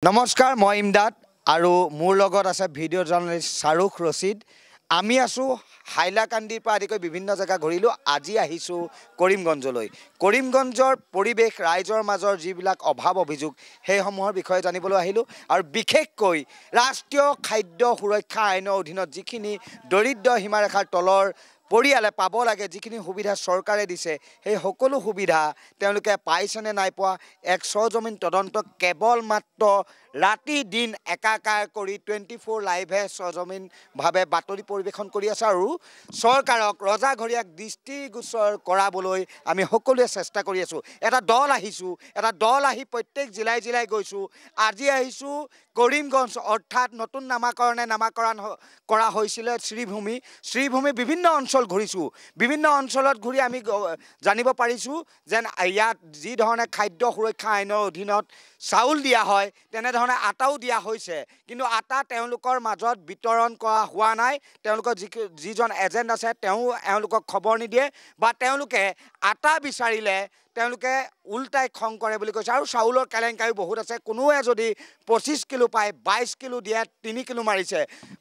নমস্কাৰ মই ইমদাদ আৰু মোৰ লগত আছে ভিডিঅ' জাৰ্নেলিষ্ট শাহৰুখ ৰচিদ আমি আছো হাইলাকান্দিৰ পৰা আদিকৈ বিভিন্ন জায়গা ঘূৰিলো আজি আহিছো কৰিমগঞ্জলৈ কৰিমগঞ্জৰ পৰিবেশ ৰাইজৰ মাজৰ যিবিলাক অভাৱ অভিযোগ সেইসমূহৰ বিষয়ে জানিবলৈ আহিলো আৰু বিশেষকৈ ৰাষ্ট্ৰীয় খাদ্য সুৰক্ষা আইনৰ অধীনত যিখিনি দৰিদ্ৰ সীমাৰেখাৰ তলৰ পৰিয়ালে পাব লাগে যিখিনি সুবিধা চৰকাৰে দিছে সেই সকলো সুবিধা তেওঁলোকে পাইছেনে নাই পোৱা এক সৰজমিন তদন্ত কেৱল মাত্ৰ ৰাতি দিন একাকাৰ কৰি 24 লাইভে সৰজমিনভাৱে বাতৰি পৰিৱেশন কৰি আছে আৰু চৰকাৰক ৰজাঘৰীয়াক দৃষ্টিগোচৰ কৰাবলৈ আমি সকলোৱে চেষ্টা কৰি আছো এটা দল আহি প্ৰত্যেক জিলাই গৈছো আজি আহিছো কৰিমগঞ্জ অৰ্থাৎ নতুন নামাকৰণ কৰা হৈছিল শ্ৰীভূমি বিভিন্ন অঞ্চল ঘূৰিছো বিভিন্ন অঞ্চলত ঘূৰি আমি জানিব পাৰিছো যেন ইয়াত যি ধৰণে খাদ্য সুৰক্ষা আইনৰ অধীনত চাউল দিয়া হয় তেনে ধৰণে আটাও দিয়া হৈছে কিন্তু আটা তেওঁলোকৰ মাজত বিতৰণ কৰা হোৱা নাই তেওঁলোকৰ যিজন এজেন্ট আছে তেওঁ এওঁলোকক খবৰ নিদিয়ে বা তেওঁলোকে আটা বিচাৰিলে তেওঁলোকে উল্টাই খং কৰে বুলি কৈছে আৰু চাউলৰ কেলেংকাৰী বহুত আছে কোনোৱে যদি 25 কিলো পায় 22 কিলো দিয়ে 3 কিলো মাৰিছে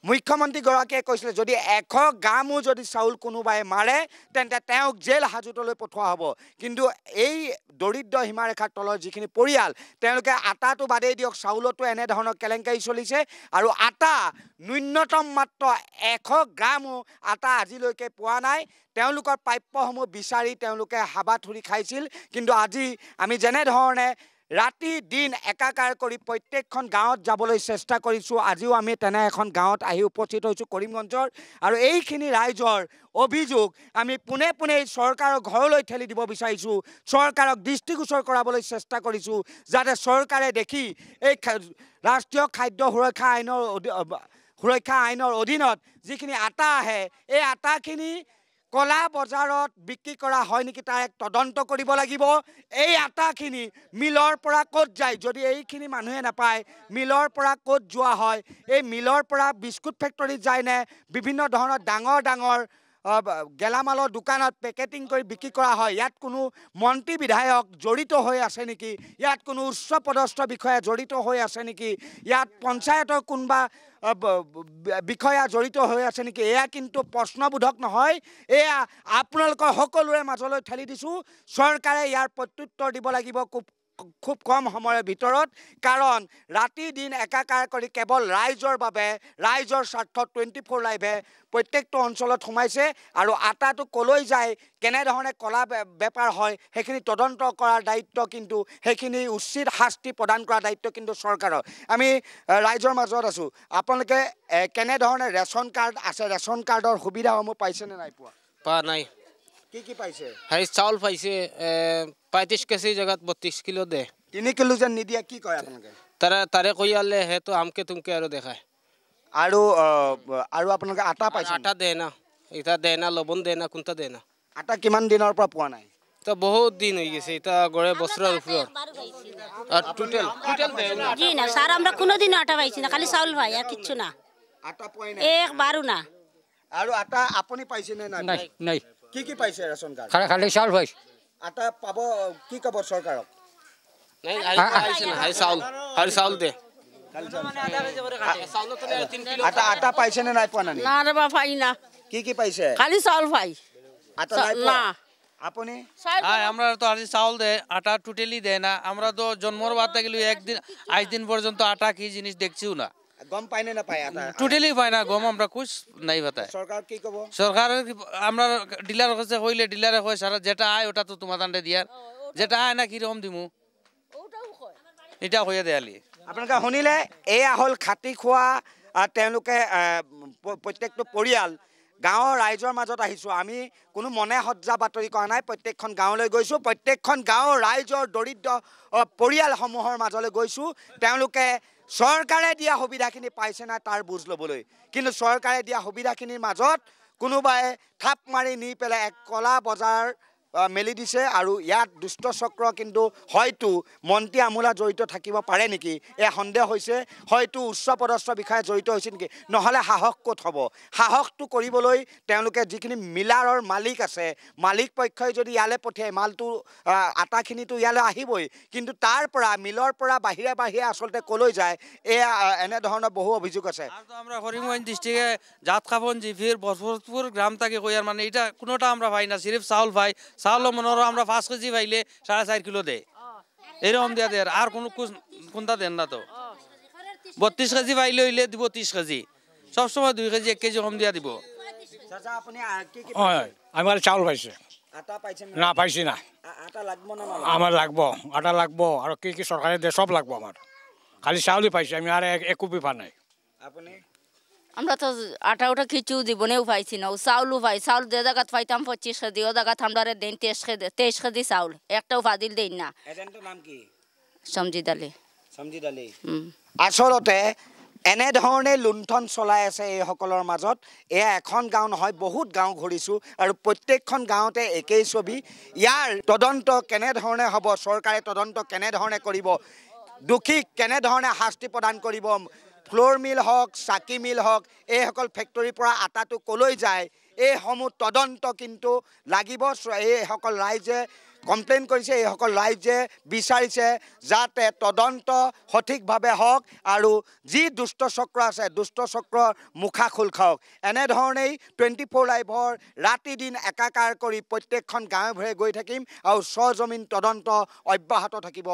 মুখ্যমন্ত্ৰী গৰাকীয়ে কৈছিল যদি 100 গ্ৰামো যদি চাউল কোনোবাই মাৰে তেন্তে তেওঁক জেল হাজতলৈ পঠোৱা হ'ব কিন্তু এই দৰিদ্ৰ সীমাৰেখাৰ তলৰ যিখিনি পৰিয়াল তেওঁলোকে আটাটো বাদেই দিয়ক চাউলতো এনে ধৰণৰ কেলেংকাৰী চলিছে আৰু আটা ন্যূনতম মাত্ৰ 100 গ্ৰামো আটা আজিলৈকে পোৱা নাই তেওঁলোকৰ প্ৰাপ্যসমূহ বিচাৰি তেওঁলোকে হাবাথুৰি খাইছিল কিন্তু আজি আমি যেনে ধৰণে ৰাতি দিন একাকাৰ কৰি প্ৰত্যেকখন গাঁৱত যাবলৈ চেষ্টা কৰিছো আজিও আমি তেনে এখন গাঁৱত আহি উপস্থিত হৈছো কৰিমগঞ্জৰ আৰু এইখিনি ৰাইজৰ অভিযোগ আমি পুনে চৰকাৰৰ ঘৰলৈ ঠেলি দিব বিচাৰিছো চৰকাৰক দৃষ্টিগোচৰ কৰাবলৈ চেষ্টা কৰিছো যাতে চৰকাৰে দেখি এই ৰাষ্ট্ৰীয় খাদ্য সুৰক্ষা আইনৰ অধীনত যিখিনি আটা আহে এই আটাখিনি কলা বজাৰত বিক্ৰী কৰা হয় নেকি তাৰ এক তদন্ত কৰিব লাগিব এই আটাখিনি মিলৰ পৰা ক'ত যায় যদি এইখিনি মানুহে নাপায় মিলৰ পৰা ক'ত যোৱা হয় এই মিলৰ পৰা বিস্কুট ফেক্টৰীত যায় নে বিভিন্ন ধৰণৰ ডাঙৰ গেলামালৰ দোকানত পেকেটিং কৰি বিক্ৰী কৰা হয় ইয়াত কোনো মন্ত্ৰী বিধায়ক জড়িত হৈ আছে নেকি ইয়াত কোনো উচ্চ পদস্থ বিষয়া জড়িত হৈ আছে নেকি ইয়াত পঞ্চায়তৰ কোনবা বিষয়া জড়িত হৈ আছে নেকি এয়া কিন্তু প্ৰশ্নবোধক নহয় এয়া আপোনালোকৰ সকলোৰে মাজলৈ ঠেলি দিছো চৰকাৰে ইয়াৰ প্ৰত্যুত্তৰ দিব লাগিব খুব কম সময়ৰ ভিতৰত কাৰণ ৰাতি দিন একাকাৰ কৰি কেৱল ৰাইজৰ বাবে ৰাইজৰ স্বাৰ্থত 24 লাইভে প্ৰত্যেকটো অঞ্চলত সোমাইছে আৰু আটাটো কলৈ যায় কেনে ধৰণে কলা বেপাৰ হয় সেইখিনি তদন্ত কৰাৰ দায়িত্ব কিন্তু সেইখিনি উচিত শাস্তি প্ৰদান কৰাৰ দায়িত্ব কিন্তু চৰকাৰৰ আমি ৰাইজৰ মাজত আছো আপোনালোকে কেনে ধৰণে ৰেচন কাৰ্ড আছে ৰেচন কাৰ্ডৰ সুবিধাসমূহ পাইছেনে নাই পোৱা নাই কি পাইছে হাই চাউল পাইছে 35 কেজি জায়গাত 32 কিলো দে 3 কিলো যেন নিদিয়া কি কয় আপোনালোকে তাৰে কইয়ালে হে তো আমকে তুমকে আৰু দেখায় আৰু আপোনালোকে আটা পাইছে আটা দে না এটা দে না লবণ দে না কোনটা দে না আটা কিমান দিনৰ পৰা পোৱা নাই তো বহুত দিন হৈ গৈছে এটা গড়ে বছৰৰ উপৰ আর টোটাল জি না স্যার আমরা কোনোদিন আটা পাইছি না খালি চাউল পাই আর কিচ্ছু না আটা পাই না একবারও না আৰু আটা আপুনি পাইছে নে নাই নাই কি পাইছে ৰেচন কাৰ্ড খালি চাউল পাইছে আটা পাব কি কব চৰকাৰক নাই হাই চাউল দে আটা পাইছে নে নাই পোৱা না না রে বাবা পাই না কি পাইছে খালি চাউল পাই আটা নাই পোৱা না আপনি আমরা তো আর চাউল দে আটা টোটালি দেয় না আমরা তো জন্মর বাদ থেকে একদিন 8 দিন পর্যন্ত আটা কি জিনিস দেখছিও না গম পাইনে না পায় আটা টোটালি পায় না গম আমরা কুছ নাই পাতায় সরকার কি কব সরকার আমরা ডিলার কাছে কইলে ডিলারে কয় স্যার যেটা আয় ওটা তো তোমার দান্ডে দিয়ার যেটা আয় না কি রকম দিমু এটা কইয়া দেয়ালি আপোনালোকে শুনিলে এয়া হ'ল খাতি খোৱা তেওঁলোকে প্ৰত্যেকটো পৰিয়াল গাঁৱৰ ৰাইজৰ মাজত আহিছো আমি কোনো মনে সজ্জা বাতৰি কৰা নাই প্ৰত্যেকখন গাঁৱলৈ গৈছো প্ৰত্যেকখন গাঁৱৰ ৰাইজৰ দৰিদ্ৰ পৰিয়ালসমূহৰ মাজলৈ গৈছো তেওঁলোকে চৰকাৰে দিয়া সুবিধাখিনি পাইছে না তাৰ বুজ ল'বলৈ কিন্তু চৰকাৰে দিয়া সুবিধাখিনিৰ মাজত কোনোবাই থাপ মাৰি নি পেলাই এক কলা বজাৰ মেলি দিছে আৰু ইয়াত দুষ্ট চক্ৰ কিন্তু হয়তো মন্ত্ৰী আমোলা জড়িত থাকিব পাৰে নেকি এই সন্দেহ হৈছে হয়তো উচ্চ পদস্থ বিষয়ে জড়িত হৈছে নেকি নহলে সাহস ক'ত হ'ব সাহসটো কৰিবলৈ তেওঁলোকে যিখিনি মিলাৰৰ মালিক আছে মালিক পক্ষই যদি ইয়ালে পঠিয়াই মালটো আটাখিনিটো ইয়ালে আহিবই কিন্তু তাৰ পৰা মিলৰ পৰা বাহিৰে বাহিৰে আসলতে কলৈ যায় এই এনে ধৰণৰ বহু অভিযোগ আছে আর তো আমরা করিমগঞ্জ ডিস্ট্রিক্টে জাতখাপন জিফির বসফরপুর গ্রাম থেকে কইয়ার মানে এটা কোনোটা আমরা পাই না সিরিফ চাউল পাই চাউল মনোর আমরা 5 কেজি পাইলে 4.5 কিলো দেয় এরকম দিয়া দেয় আর কোনো কোনটা দেন না তো 32 কেজি পাইলে হইলে দিব 30 কেজি সব সময় 2 কেজি 1 কেজি কম দিয়া দিব চাচা আপুনি কি কি আমার চাউল পাইছে আটা পাইছেন না পাইছি না আটা লাগব না আমার লাগবো আটা লাগবো আর কি সরকারে দে সব লাগবো আমার খালি চাউলই পাইছি আমি আর এক কুপি পা নাই আপুনি আমরা তো আটা উঠা কিছু জীবনেও পাইছি না চাউলও পাই চাউল যে জায়গাত পাইতাম 25 কেজি ও জায়গাত আমরা দেন 23 কেজি চাউল একটাও ফাদিল দেন না এজেন্টৰ নাম কি সমজিদ আলী সমজিদ আলী আসলতে এনে ধৰণে লুণ্ঠন চলাই আছে এইসকলৰ মাজত এয়া এখন গাঁও নহয় বহুত গাঁও ঘূৰিছোঁ আৰু প্ৰত্যেকখন গাঁৱতে একেই ছবি ইয়াৰ তদন্ত কেনেধৰণে হ'ব চৰকাৰে তদন্ত কেনেধৰণে কৰিব দুখীক কেনেধৰণে শাস্তি প্ৰদান কৰিব ফ্লোৰ মিল হওক চাকি মিল হওক এইসকল ফেক্টৰীৰ পৰা আটাটো কলৈ যায় এইসমূহ তদন্ত কিন্তু লাগিব এইসকল ৰাইজে কমপ্লেইন কৰিছে এইসকল ৰাইজে বিচাৰিছে যাতে তদন্ত সঠিকভাৱে হওক আৰু যি দুষ্ট চক্ৰ আছে দুষ্ট চক্ৰৰ মুখা খোল খাওক এনেধৰণেই 24 লাইভৰ ৰাতি দিন একাকাৰ কৰি প্ৰত্যেকখন গাঁৱে ভূঞে গৈ থাকিম আৰু সজমিন তদন্ত অব্যাহত থাকিব